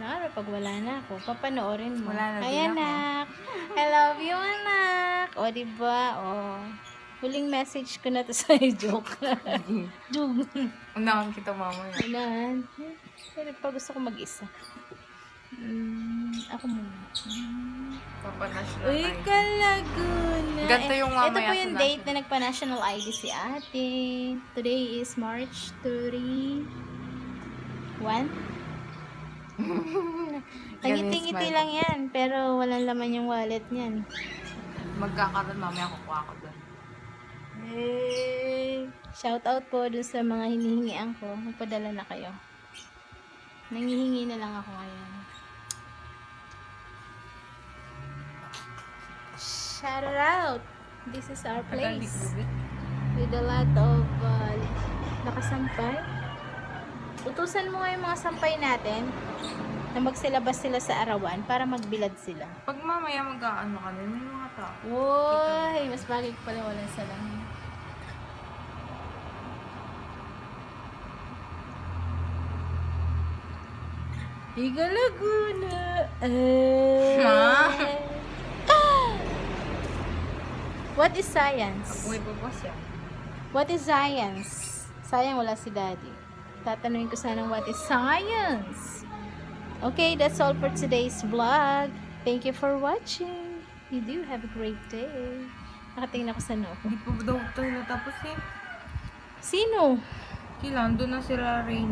Lara, pag wala na ako, papanoorin mo. Wala na din Ay, ako. anak. I love you, anak. O, diba? O. Huling message ko na to sa'yo. Joke. Joke. Unahan kita mamaya. Unahan. Pero pa gusto ko mag-isa. Ako muna. Papa-national Uy, ID. Kalaguna. Ganito yung mamaya ito po yung sa date national. na nagpa-national ID si ate. Today is March 31. Ngiti-ngiti lang yan. Pero walang laman yung wallet niyan. Magkakaroon mamaya kukuha ko doon. Hey, shout out po dun sa mga hinihingian ko. Magpadala na kayo. Nangihingi na lang ako ngayon. Shout out! This is our place. With a lot of nakasampay. Utusan mo nga yung mga sampay natin na magsilabas sila sa arawan para magbilad sila. Pag mamaya mag-aano ka din, may mga tao. Uy, mas bagay pala walang salang. Higa Laguna. What is science? Apoy po po siya. What is science? Sayang wala si daddy. Tatanungin ko sana what is science. Okay, that's all for today's vlog. Thank you for watching. You do have a great day. Nakatingin ako sa noo ko. Hindi pa daw tayo natapos eh. Sino? Kailan doon na sila Rain.